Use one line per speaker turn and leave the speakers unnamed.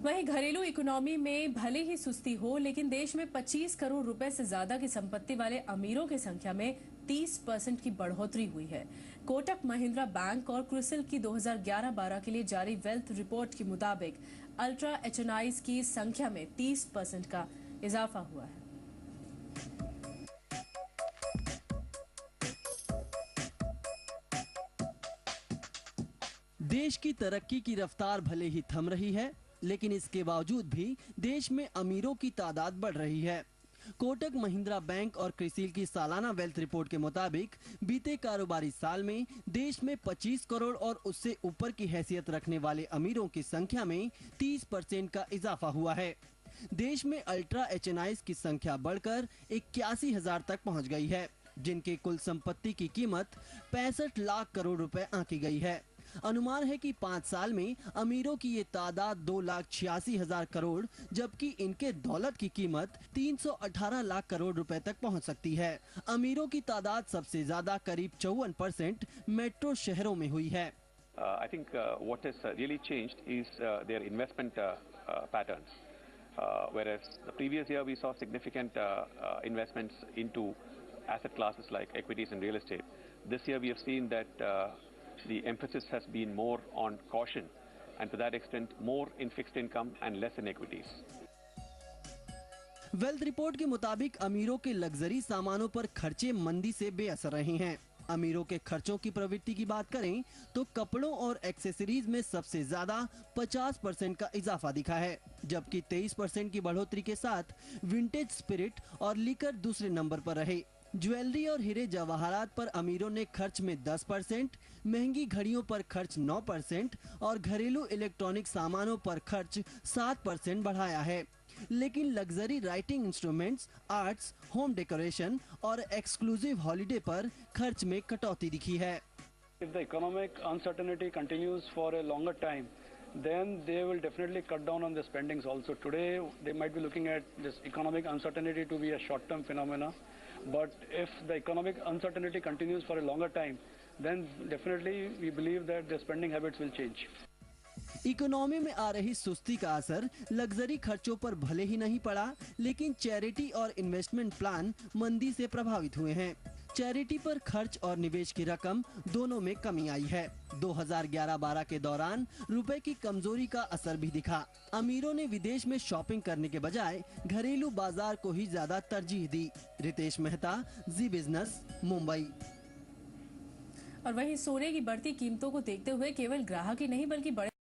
वहीं घरेलू इकोनॉमी में भले ही सुस्ती हो, लेकिन देश में 25 करोड़ रुपए से ज्यादा की संपत्ति वाले अमीरों की संख्या में 30% की बढ़ोतरी हुई है। कोटक महिंद्रा बैंक और क्रिसिल की 2011-12 के लिए जारी वेल्थ रिपोर्ट के मुताबिक अल्ट्रा एचएनआईज की संख्या में 30% का इजाफा हुआ है।
देश की तरक्की की रफ्तार भले ही थम रही है, लेकिन इसके बावजूद भी देश में अमीरों की तादाद बढ़ रही है। कोटक महिंद्रा बैंक और क्रिसिल की सालाना वेल्थ रिपोर्ट के मुताबिक बीते कारोबारी साल में देश में 25 करोड़ और उससे ऊपर की हैसियत रखने वाले अमीरों की संख्या में 30% का इजाफा हुआ है। देश में अल्ट्रा एचएनआईज की संख्या बढ़कर 81,000 तक पहुंच गई है, जिनके कुल संपत्ति की कीमत 65 लाख करोड़ रुपए आंकी गई है। अनुमान है कि 5 साल में अमीरों की ये तादाद 2,86,000 करोड़, जबकि इनके दौलत की कीमत 318 लाख करोड़ रुपए तक पहुंच सकती है। अमीरों की तादाद सबसे ज्यादा करीब 54% मेट्रो शहरों में हुई है।
I think what has really changed is their investment patterns. Whereas the previous year we saw significant investments into asset classes like equities and real estate. This year we have seen that the emphasis has been more on caution, and to that extent more in fixed income and less in equities.
Wealth report के मुताबिक अमीरों के luxury सामानों पर खर्चे मंदी से बेअसर रहे हैं। अमीरों के खर्चों की प्रवृत्ति की बात करें तो कपड़ों और एक्सेसरीज में सबसे ज्यादा 50% का इजाफा दिखा है, जबकि 23% की बढ़ोतरी के साथ विंटेज स्पिरिट और लीकर दूसरे नंबर पर रहे। ज्वेलरी और हीरे जवाहरात पर अमीरों ने खर्च में 10%, महंगी घड़ियों पर खर्च 9% और घरेलू इलेक्ट्रॉनिक सामानों पर खर्च 7% बढ़ाया है। लेकिन luxury writing instruments, arts, home decoration और एक्सक्लूसिव हॉलिडे पर खर्च में कटौती दिखी है।
If the economic uncertainty continues for a longer time, then they will definitely cut down on the spendings also. Today, they might be looking at this economic uncertainty to be a short-term phenomena. But if the economic uncertainty continues for a longer time, then definitely we believe that the spending habits will change.
Economy में आ रही सुस्ती का असर luxury खर्चों पर भले ही नहीं पड़ा, लेकिन चैरिटी और इन्वेस्टमेंट प्लान मंदी से प्रभावित हुए हैं। चैरिटी पर खर्च और निवेश की रकम दोनों में कमी आई है। 2011-12 के दौरान रुपए की कमजोरी का असर भी दिखा। अमीरों ने विदेश में शॉपिंग करने के बजाय घरेलू बाजार को ही ज्यादा तरजीह दी। रितेश मेहता, जी बिजनेस, मुंबई।
और वहीं सोने की बढ़ती कीमतों को देखते हुए केवल ग्राहक ही नहीं बल्कि बड़े